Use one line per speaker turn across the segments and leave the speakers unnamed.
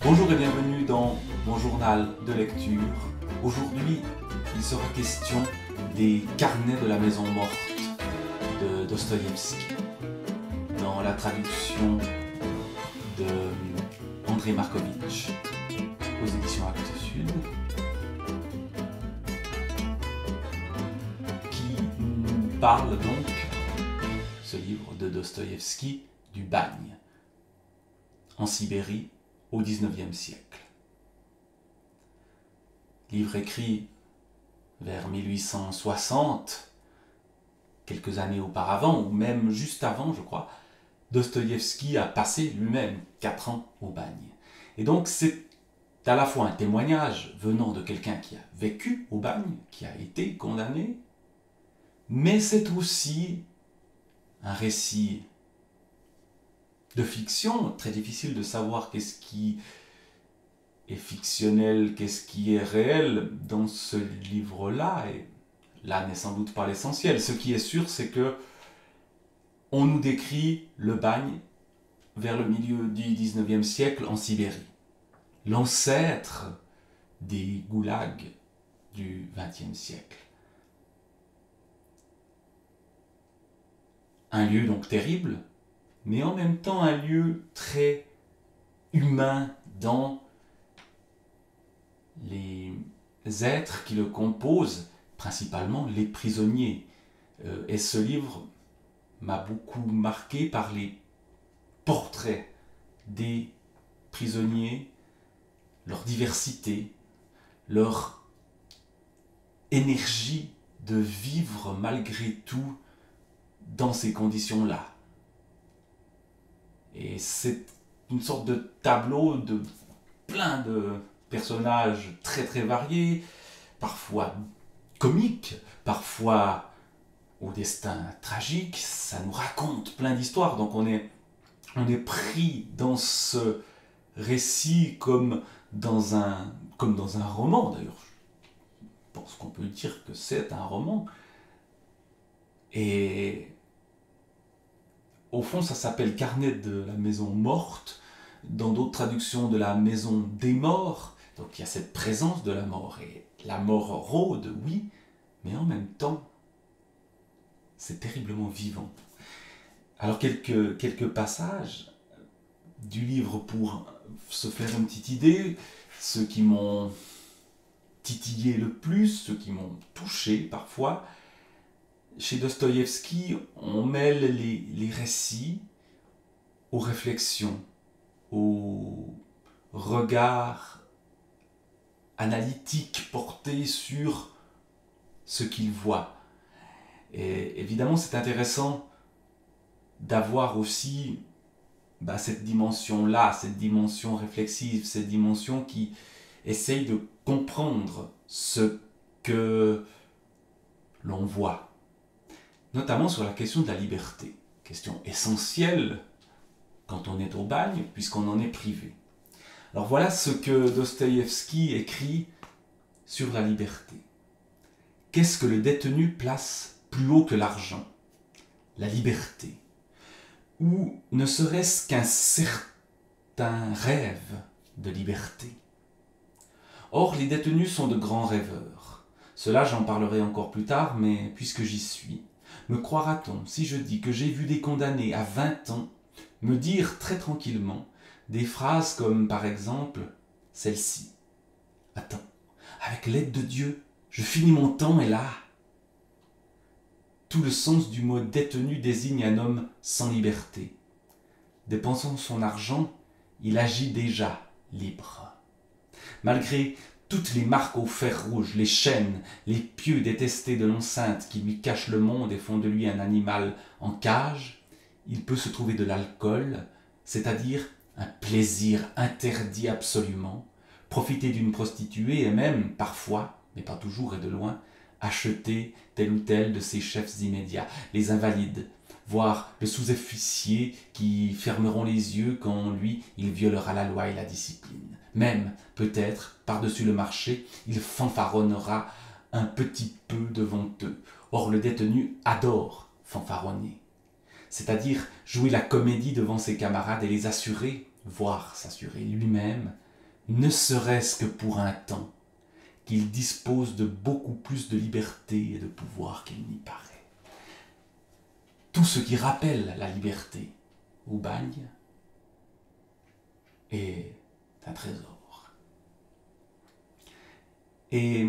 Bonjour et bienvenue dans mon journal de lecture. Aujourd'hui, il sera question des carnets de la maison morte de Dostoïevski, dans la traduction de André Markovitch aux éditions Actes Sud, qui nous parle donc, ce livre de Dostoïevski, du bagne en Sibérie au XIXe siècle. Livre écrit vers 1860, quelques années auparavant, ou même juste avant, je crois, Dostoïevski a passé lui-même 4 ans au bagne. Et donc c'est à la fois un témoignage venant de quelqu'un qui a vécu au bagne, qui a été condamné, mais c'est aussi un récit de fiction, très difficile de savoir qu'est-ce qui est fictionnel, qu'est-ce qui est réel dans ce livre-là, et là n'est sans doute pas l'essentiel. Ce qui est sûr, c'est que on nous décrit le bagne vers le milieu du XIXe siècle en Sibérie, l'ancêtre des goulags du XXe siècle. Un lieu donc terrible, mais en même temps un lieu très humain dans les êtres qui le composent, principalement les prisonniers. Et ce livre m'a beaucoup marqué par les portraits des prisonniers, leur diversité, leur énergie de vivre malgré tout dans ces conditions-là. Et c'est une sorte de tableau de plein de personnages très très variés, parfois comiques, parfois au destin tragique. Ça nous raconte plein d'histoires, donc on est pris dans ce récit comme dans un roman. D'ailleurs, je pense qu'on peut dire que c'est un roman. Et au fond, ça s'appelle Carnet de la maison morte, dans d'autres traductions de la maison des morts. Donc il y a cette présence de la mort, et la mort rôde, oui, mais en même temps, c'est terriblement vivant. Alors quelques passages du livre pour se faire une petite idée, ceux qui m'ont titillé le plus, ceux qui m'ont touché parfois. Chez Dostoïevski, on mêle les récits aux réflexions, aux regards analytiques portés sur ce qu'il voit. Et évidemment, c'est intéressant d'avoir aussi cette dimension-là, cette dimension réflexive, cette dimension qui essaye de comprendre ce que l'on voit. Notamment sur la question de la liberté, question essentielle quand on est au bagne, puisqu'on en est privé. Alors voilà ce que Dostoïevski écrit sur la liberté. Qu'est-ce que le détenu place plus haut que l'argent? La liberté. Ou ne serait-ce qu'un certain rêve de liberté. Or, les détenus sont de grands rêveurs. Cela, j'en parlerai encore plus tard, mais puisque j'y suis, me croira-t-on si je dis que j'ai vu des condamnés à 20 ans me dire très tranquillement des phrases comme par exemple celle-ci. « Attends, avec l'aide de Dieu, je finis mon temps et là... » Tout le sens du mot détenu désigne un homme sans liberté. Dépensant son argent, il agit déjà libre. Malgré toutes les marques au fer rouge, les chaînes, les pieux détestés de l'enceinte qui lui cachent le monde et font de lui un animal en cage, il peut se trouver de l'alcool, c'est-à-dire un plaisir interdit absolument, profiter d'une prostituée et même, parfois, mais pas toujours et de loin, acheter tel ou tel de ses chefs immédiats, les invalides, voire le sous-officier qui fermeront les yeux quand lui, il violera la loi et la discipline. Même, peut-être, par-dessus le marché, il fanfaronnera un petit peu devant eux. Or, le détenu adore fanfaronner, c'est-à-dire jouer la comédie devant ses camarades et les assurer, voire s'assurer lui-même, ne serait-ce que pour un temps, qu'il dispose de beaucoup plus de liberté et de pouvoir qu'il n'y paraît. Tout ce qui rappelle la liberté au bagne est un trésor. Et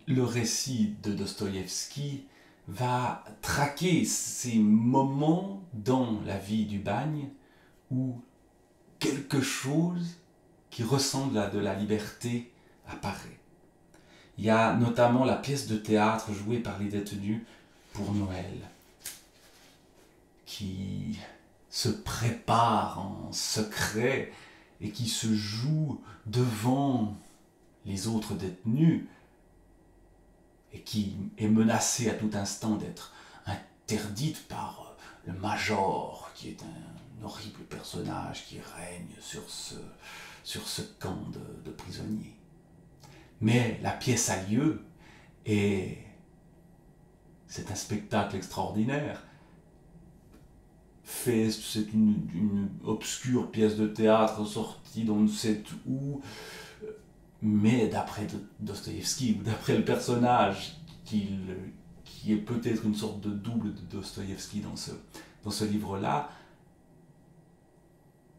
le récit de Dostoïevski va traquer ces moments dans la vie du bagne où quelque chose qui ressemble à de la liberté apparaît. Il y a notamment la pièce de théâtre jouée par les détenus pour Noël, qui se prépare en secret et qui se joue devant les autres détenus et qui est menacée à tout instant d'être interdite par le major, qui est un horrible personnage qui règne sur ce camp de prisonniers. Mais la pièce a lieu et c'est un spectacle extraordinaire. C'est une obscure pièce de théâtre sortie d'on ne sait où, mais d'après Dostoïevski, d'après le personnage qui est peut-être une sorte de double de Dostoïevski dans ce livre-là,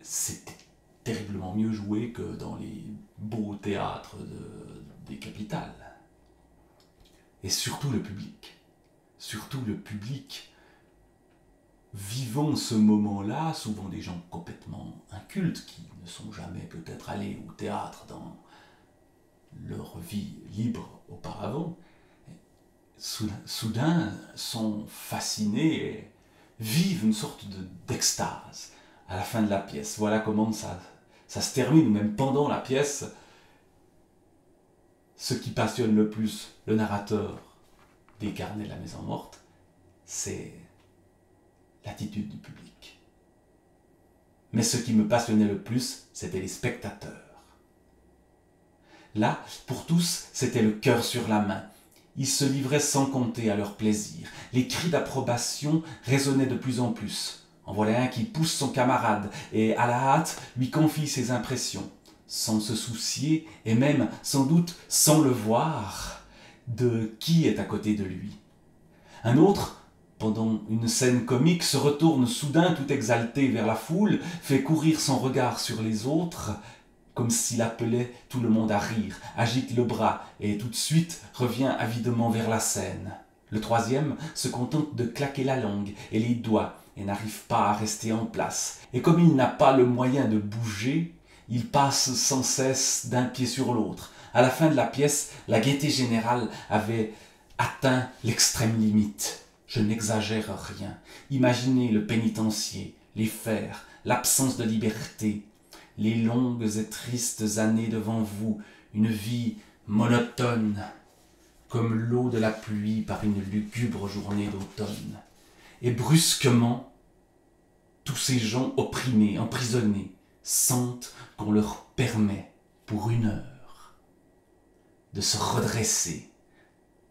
c'était terriblement mieux joué que dans les beaux théâtres des capitales. Et surtout le public, vivant ce moment-là, souvent des gens complètement incultes qui ne sont jamais peut-être allés au théâtre dans leur vie libre auparavant, soudain sont fascinés et vivent une sorte d'extase à la fin de la pièce. Voilà comment ça se termine, ou même pendant la pièce. Ce qui passionne le plus le narrateur des Carnets de la Maison Morte, c'est l'attitude du public. Mais ce qui me passionnait le plus, c'était les spectateurs. Là, pour tous, c'était le cœur sur la main. Ils se livraient sans compter à leur plaisir. Les cris d'approbation résonnaient de plus en plus. En voilà un qui pousse son camarade et, à la hâte, lui confie ses impressions, sans se soucier, et même, sans doute, sans le voir, de qui est à côté de lui. Un autre, pendant une scène comique, se retourne soudain tout exalté vers la foule, fait courir son regard sur les autres, comme s'il appelait tout le monde à rire, agite le bras et tout de suite revient avidement vers la scène. Le troisième se contente de claquer la langue et les doigts et n'arrive pas à rester en place. Et comme il n'a pas le moyen de bouger, il passe sans cesse d'un pied sur l'autre. À la fin de la pièce, la gaieté générale avait atteint l'extrême limite. Je n'exagère rien. Imaginez le pénitencier, les fers, l'absence de liberté, les longues et tristes années devant vous, une vie monotone, comme l'eau de la pluie par une lugubre journée d'automne. Et brusquement, tous ces gens opprimés, emprisonnés, sentent qu'on leur permet, pour une heure, de se redresser,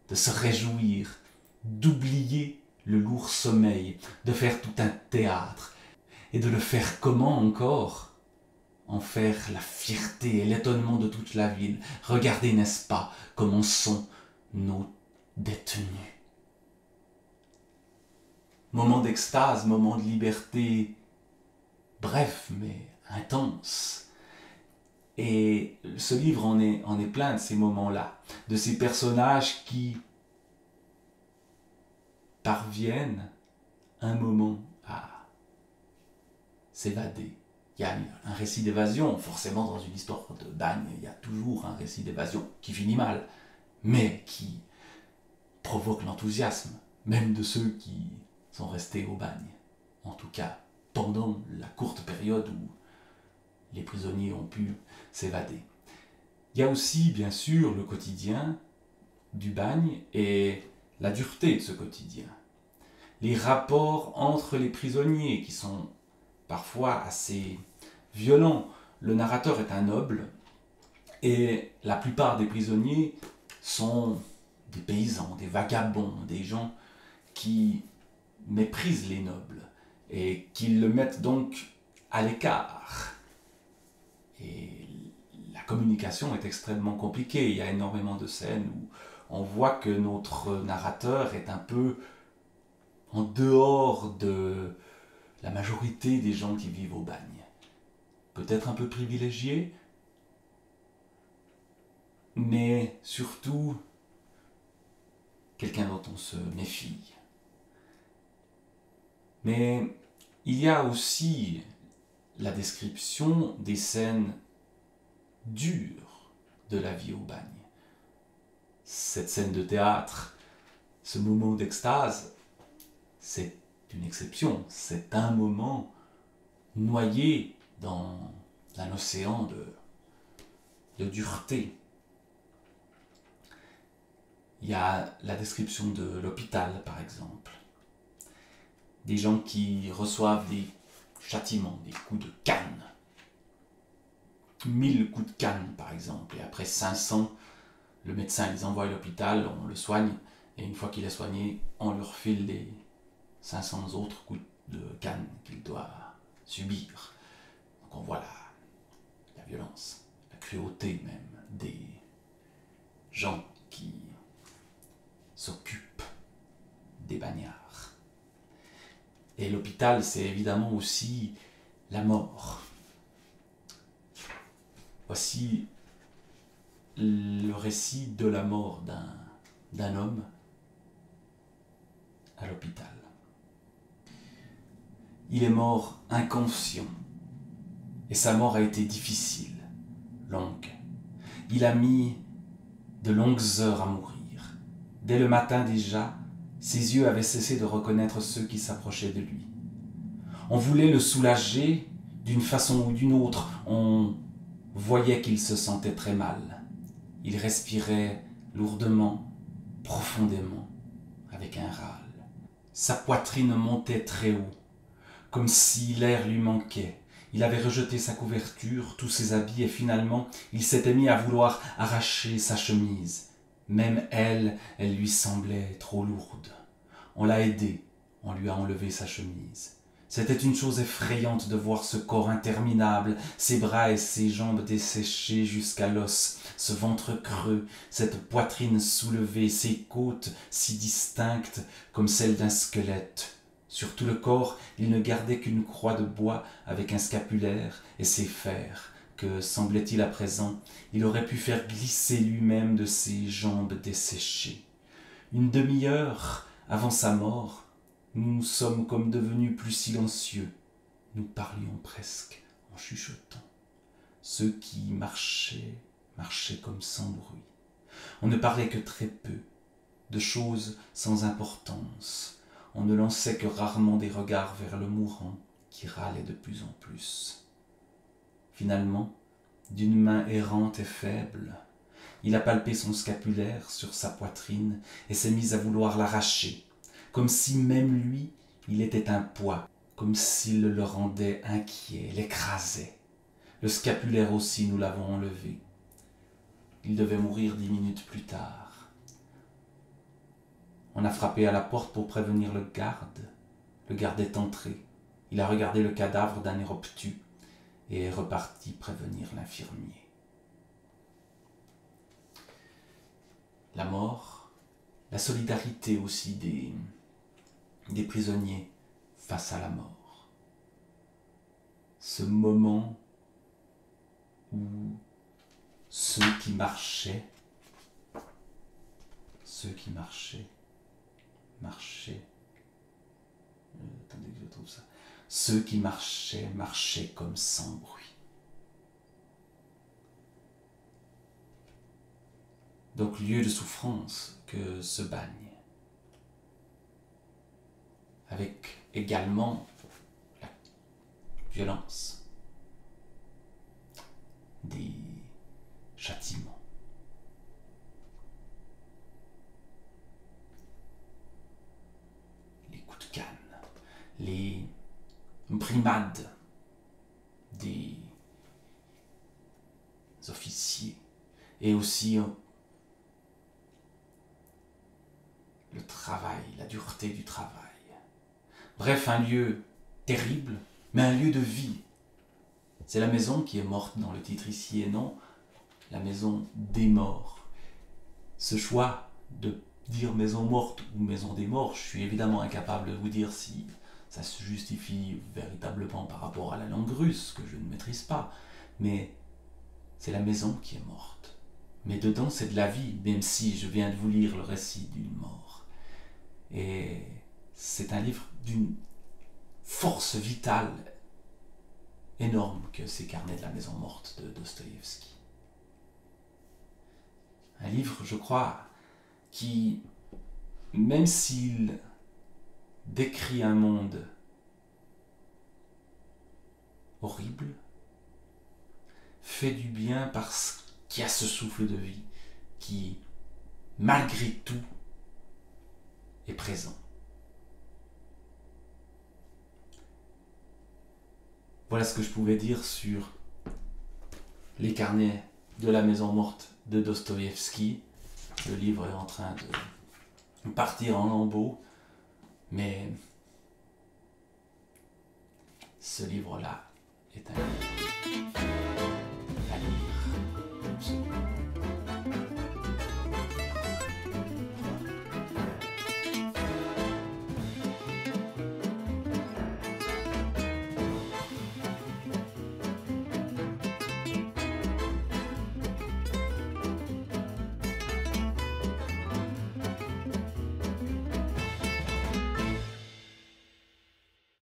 de se réjouir, d'oublier le lourd sommeil, de faire tout un théâtre. Et de le faire comment encore ? En faire la fierté et l'étonnement de toute la ville. Regardez, n'est-ce pas, comment sont nos détenus. Moment d'extase, moment de liberté, bref, mais intense. Et ce livre en est plein de ces moments-là, de ces personnages qui parviennent un moment à s'évader. Il y a un récit d'évasion, forcément dans une histoire de bagne, il y a toujours un récit d'évasion qui finit mal, mais qui provoque l'enthousiasme, même de ceux qui sont restés au bagne. En tout cas, pendant la courte période où les prisonniers ont pu s'évader. Il y a aussi, bien sûr, le quotidien du bagne et la dureté de ce quotidien. Les rapports entre les prisonniers qui sont parfois assez violents. Le narrateur est un noble et la plupart des prisonniers sont des paysans, des vagabonds, des gens qui méprisent les nobles et qui le mettent donc à l'écart. Et la communication est extrêmement compliquée. Il y a énormément de scènes où on voit que notre narrateur est un peu en dehors de la majorité des gens qui vivent au bagne. Peut-être un peu privilégié, mais surtout quelqu'un dont on se méfie. Mais il y a aussi la description des scènes dures de la vie au bagne. Cette scène de théâtre, ce moment d'extase, c'est une exception, c'est un moment noyé dans un océan de dureté. Il y a la description de l'hôpital, par exemple. Des gens qui reçoivent des châtiments, des coups de canne. 1000 coups de canne, par exemple. Et après 500, le médecin les envoie à l'hôpital, on le soigne. Et une fois qu'il est soigné, on lui refile les 500 autres coups de canne qu'il doit subir. Donc on voit la violence, la cruauté même des gens qui s'occupent des bagnards. Et l'hôpital, c'est évidemment aussi la mort. Voici le récit de la mort d'un homme à l'hôpital. Il est mort inconscient, et sa mort a été difficile, longue. Il a mis de longues heures à mourir. Dès le matin déjà, ses yeux avaient cessé de reconnaître ceux qui s'approchaient de lui. On voulait le soulager d'une façon ou d'une autre. On voyait qu'il se sentait très mal. Il respirait lourdement, profondément, avec un râle. Sa poitrine montait très haut, comme si l'air lui manquait. Il avait rejeté sa couverture, tous ses habits, et finalement, il s'était mis à vouloir arracher sa chemise. Même elle lui semblait trop lourde. On l'a aidé, on lui a enlevé sa chemise. C'était une chose effrayante de voir ce corps interminable, ses bras et ses jambes desséchés jusqu'à l'os, ce ventre creux, cette poitrine soulevée, ces côtes si distinctes comme celles d'un squelette. Sur tout le corps, il ne gardait qu'une croix de bois avec un scapulaire et ses fers, que, semblait-il à présent, il aurait pu faire glisser lui-même de ses jambes desséchées. Une demi-heure avant sa mort, nous sommes comme devenus plus silencieux. Nous parlions presque en chuchotant. Ceux qui marchaient, marchaient comme sans bruit. On ne parlait que très peu, de choses sans importance. On ne lançait que rarement des regards vers le mourant qui râlait de plus en plus. Finalement, d'une main errante et faible, il a palpé son scapulaire sur sa poitrine et s'est mis à vouloir l'arracher, comme si même lui, il était un poids, comme s'il le rendait inquiet, l'écrasait. Le scapulaire aussi, nous l'avons enlevé. Il devait mourir 10 minutes plus tard. On a frappé à la porte pour prévenir le garde. Le garde est entré. Il a regardé le cadavre d'un éruptu et est reparti prévenir l'infirmier. La mort, la solidarité aussi des prisonniers face à la mort. Ce moment où ceux qui marchaient, attendez que je trouve ça. Ceux qui marchaient comme sans bruit. Donc lieu de souffrance que ce bagne, avec également la violence, des châtiments. Les coups de canne, les brimades des officiers et aussi le travail, la dureté du travail. Bref, un lieu terrible, mais un lieu de vie C'est la maison qui est morte dans le titre ici et non la maison des morts. Ce choix de dire maison morte ou maison des morts, je suis évidemment incapable de vous dire si ça se justifie véritablement par rapport à la langue russe que je ne maîtrise pas, mais c'est la maison qui est morte. Mais dedans c'est de la vie, même si je viens de vous lire le récit d'une mort. Et c'est un livre d'une force vitale énorme que ces carnets de la maison morte de Dostoïevski. Un livre, je crois, qui, même s'il décrit un monde horrible, fait du bien parce qu'il y a ce souffle de vie qui, malgré tout, est présent. Voilà ce que je pouvais dire sur les carnets de la maison morte de Dostoïevski. Le livre est en train de partir en lambeaux, mais ce livre-là est un livre